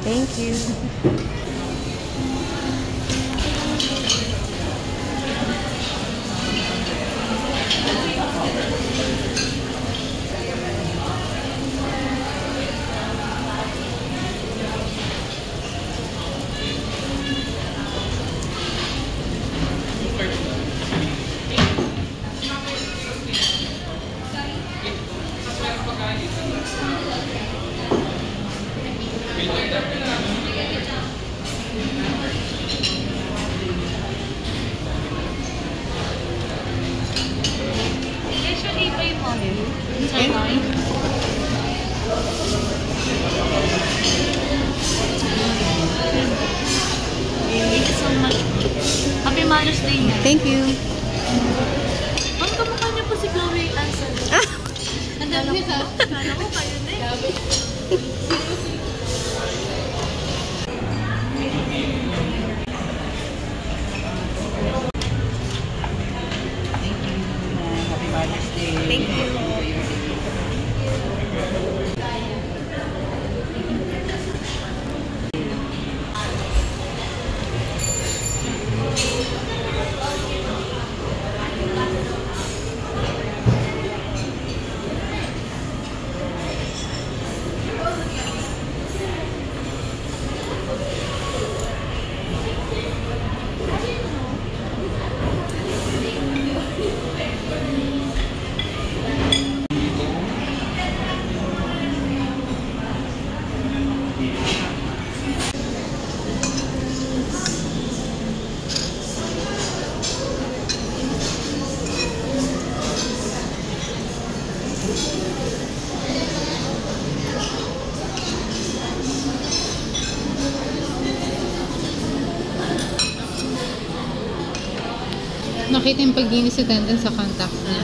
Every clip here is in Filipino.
Thank you. Thank you so much. Happy Mother's Day na. Thank you. Ang kamukha niya po si Chloe Anson. Nandala ko ba? Kala ko kayo na eh. Happy Mother's Day. Thank you. Nakita yung paglinis si Tenten sa contacts niya.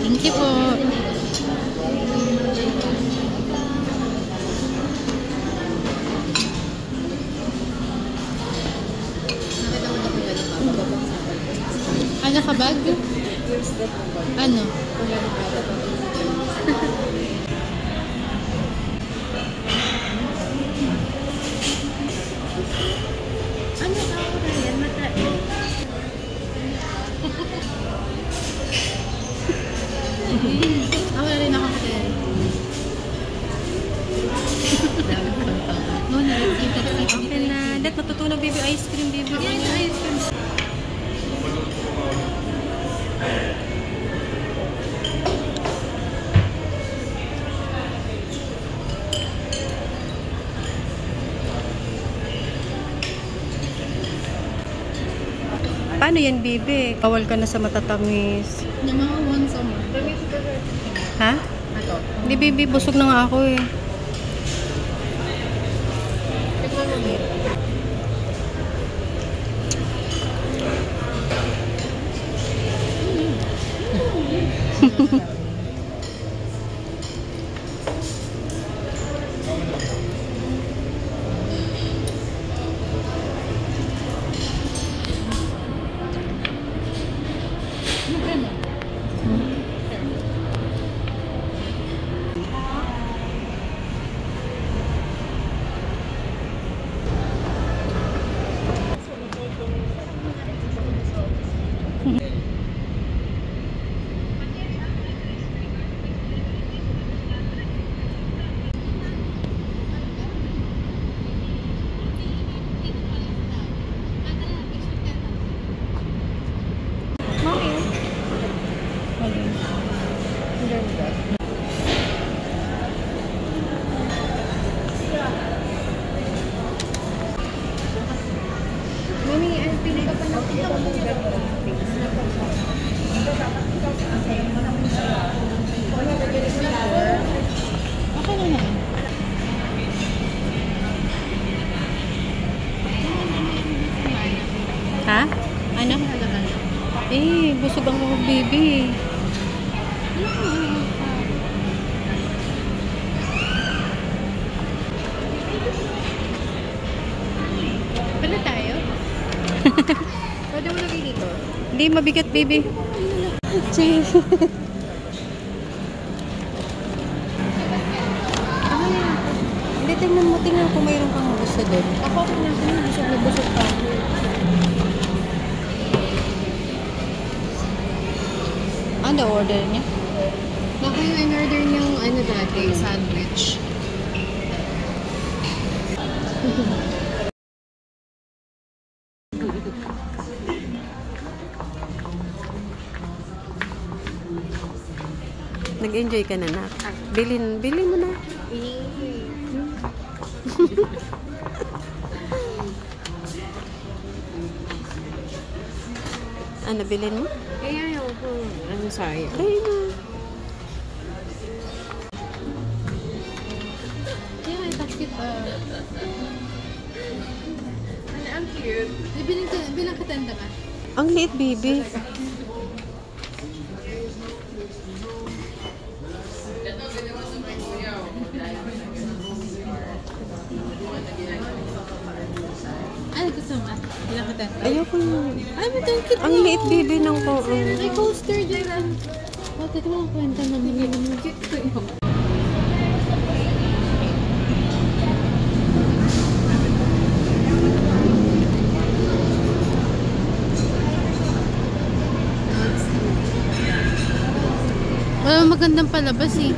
Thank you po. Ano ka bag? Ano? Ano tao na yan? Matain. Wala rin ako kasi. No, nakikita. Okay na. Let matutunog baby ice cream, baby. Yan yung ice cream. Paano yan, baby? Bawal ka na sa matatamis. Yung mga once a month. Ha? Ito. Hindi, baby. Busog na nga ako eh. Tikman mo dito. Ha? Ano? Eh, busog ang mga baby. Pala tayo? Pwede mo lagay dito? Hindi, mabigat, baby. Cheers. Hindi, tingnan kung mayroon kang gusto doon. Ako busog na busog pa. Ano order niya? Baka yung in-order niyang ano dati, sandwich. Nag-enjoy ka na, nak. Bilin mo na. Ano, bilin mo? Kaya ayaw ko. Ano sayang? Dahil na. Kaya may touch it. Ang cute. Bilang katenda ka. Ang liit, baby. Ano gusto mo? Bilang katenda? Ayoko yun. Ay, may tangkit Ang liit, baby, ng ko. May coaster dyan. Bakit mo ang kwenta naman yun? Cute ko yun. Wala magandang palabas eh.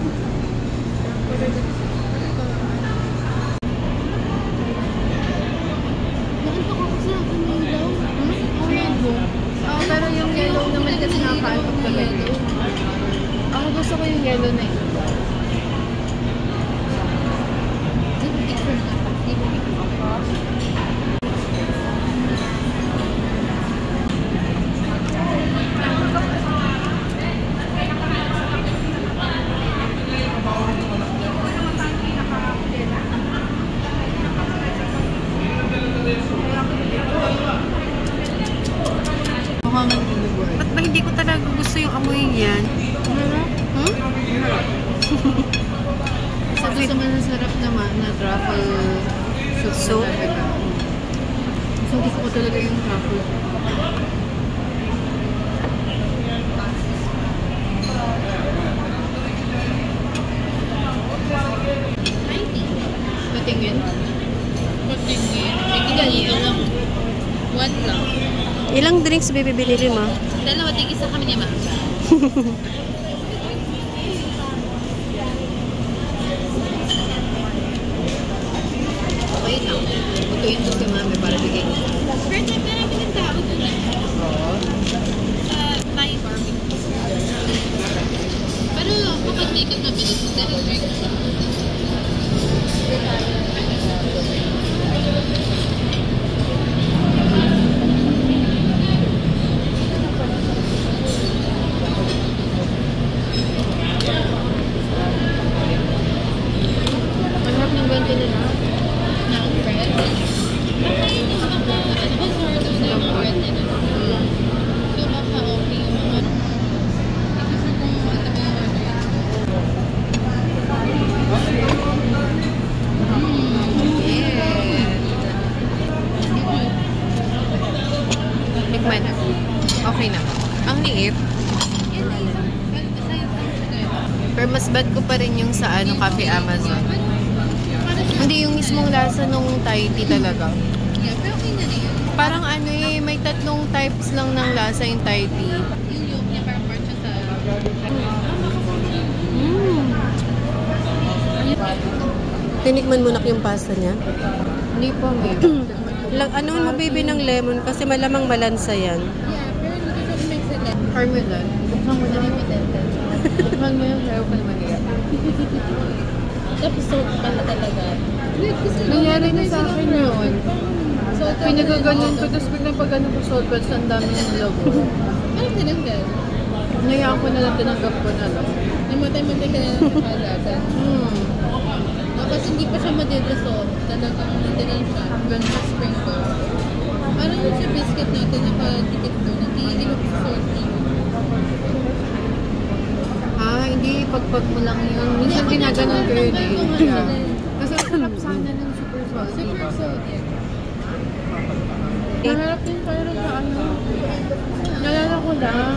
Bakit pa ako sa akin na ilaw? Oo, pero yung yellow naman kasi nakakaantok talaga. Ako gusto ko yung yellow na yun. Ba't ba hindi ko talaga gusto yung amoy niyan? Hmm? Sa gusto mo ng sarap naman na truffle soup. Soup? So, gusto ko talaga yung truffle. Patingin. Ganito lang. One lang. Ilang drinks, baby, binili mo? Dalawa, tigis na kami niya, ma. Okay lang. Butuin ko si mami para bigay niya. First time na namin ng tao doon eh. Oo. Sa Thai barbecue. Pero kapag may kang mabilis, dahil drink siya. Masarap ng ganito nila. Na bread. Ano ba sort of ng bread nila? So, baka okay yung mga... Gusto kong ito ba yung order? Tikman na. Okay na. Ang liit. Pero mas bad ko pa rin yung sa Cafe Amazon. Hindi yung mismong lasa nung Thai tea talaga. Pero okay na rin. Parang may tatlong types lang ng lasa yung Thai tea. Yung yolk niya parang part siya sa... Tinikman mo na yung pasta niya? Hindi pa may. Ano mo, baby, ng lemon kasi malamang malansa yan. Yeah, pero hindi ko siya may select. Parmesan. Buksan mo na. Buksan mo yung sayo pa naman yan. Tapos salt pala talaga. Nangyari na sa akin yun. Salt Pinagaganon ko, tapos biglang pag ano ko salt buds, ang dami ng logo. Ano tinanggal? Nayaan ko na lang, tinanggap ko na lang. Namatay-matay ka na lang sa kalatan. Tapos hindi pa siya madidissolve. Talagang natural siya. Hanggang sa sprinkle. Parang yung sa biscuit natin na patikit doon. Nagiging ako sa salty. Hindi. Pagpag mo lang yun. Minsan Hindi, ginaganon ko yun ako eh. nga Yeah. Kasi sarap sana ng super salty. Super salty. Masarap din pero sa Nalala ko lang.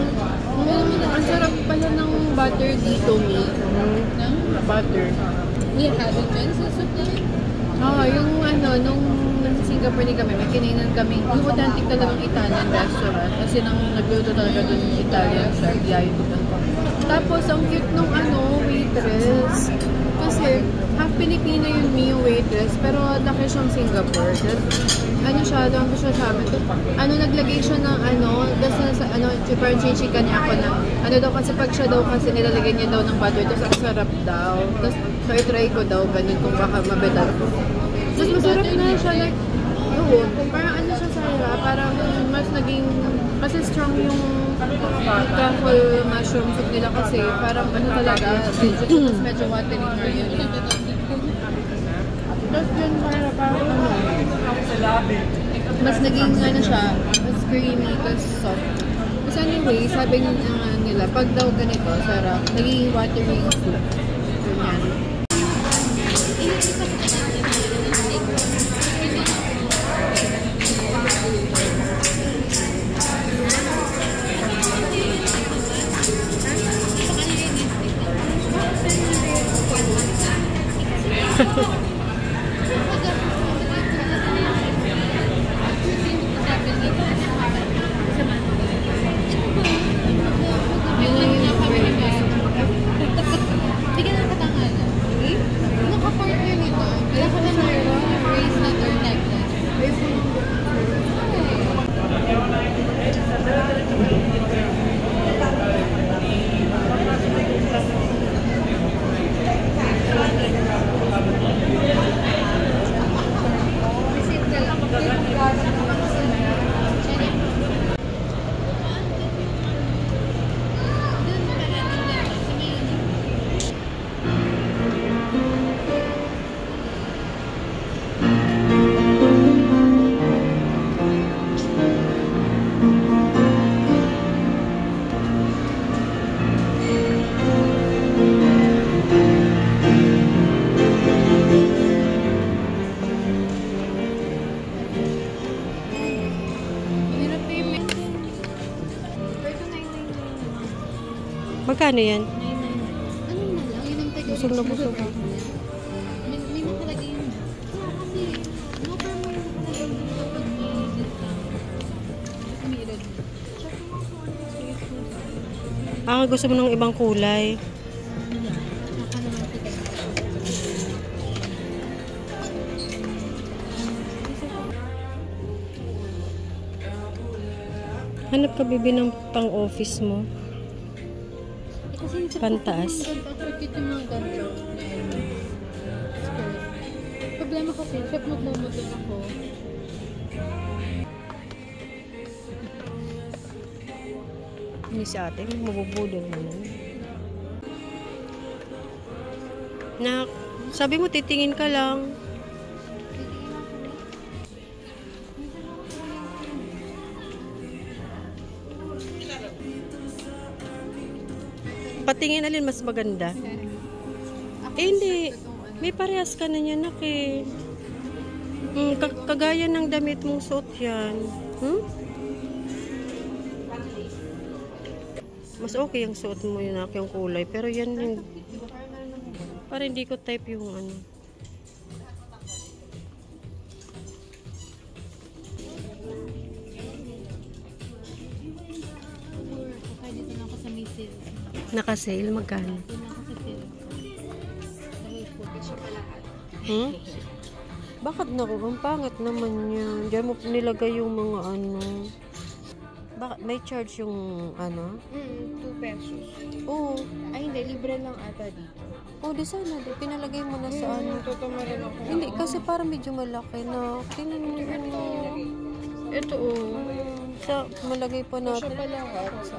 Ang sarap pala ng butter dito, Mi. Nang? Butter. We had it dyan sa Sudan. Oo, yung nung nasa Singapore din kami, may kinainan kami. Yung authentic talagang Italian restaurant. Kasi nang nagluto talaga dun yung Italian chef, yayo dito. Tapos, ang cute nung waitress. Kasi, half Pilipino yung waitress, pero laki siyang Singapore. Doon ko siya sabi. Naglagay siya ng tapos parang chichika niya ako na, daw kasi pag siya daw kasi nilalagay niya daw ng butter, tapos ang sarap daw. Tapos, so i-try ko daw, ganun kung baka mabedal ko. Tapos masarap na siya, like, parang siya sarap, parang mas naging, kasi strong yung truffle mushroom soup nila kasi parang talaga, medyo watery na yun. Tapos yun parang mas naging siya, mas creamy, tapos soft. Tapos anyway, sabi nila, pag daw ganito, sarap, naging watery yung soup. Ganyan. Bigyan ng katangalan. Naka-partner nito. Wala ka na bracelet or necklace. Magkano yan? Ano na lang? Yun ang taga. Busog na busog. May nakalagay yun. Kasi, no per more nakalagay yun kapag may discount. Mirror. Gusto mo ng ibang kulay. Naka naman ticket. Hanap ka, bibi, ng pang-office mo. Kasi Pantaas. cute yung mga ganito. Skirt. Problema kasi, chef magmumutol ako. Hindi si ate, mabubudol mo na. Nak, sabi mo titingin ka lang. Patingin alin mas maganda. Hindi. May parehas ka na niya, nak eh. Kagaya ng damit mong suot yan. Mas okay yung suot mo yun, nak, yung kulay. Pero yan yung... Para hindi ko type yung ano. Okay, dito na ako sa may sale. Naka-sale, magkano? Dito na ako sa sale. Dahil puti siya palahat. Bakit naku? Ang pangit naman yan. Diyan mo nilagay yung mga ano. Bakit may charge yung ano? 2 pesos. Oo. Ay, hindi. Libre lang ata dito. Oh, di sana. Di, pinalagay mo na sa ano. Totoo rin ako. Hindi, kasi parang medyo malaki na. Tingnan mo yun. Ito, Sa, malagay pa siya natin. pala ako sa...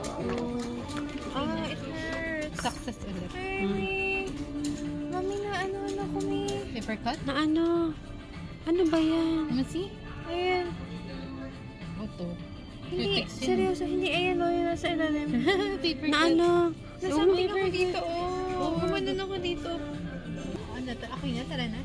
It hurts. Success ulit. Mami, na ako, may... Paper cut? Na ano? Ano ba yan? Masi? Ayan. Ito. Hindi, seryoso, hindi. Ayan, yung nasa ilalim. Paper Na cut. ano? Nasa ako dito, Gumanon ako dito. Ano to? Ako na, tara na.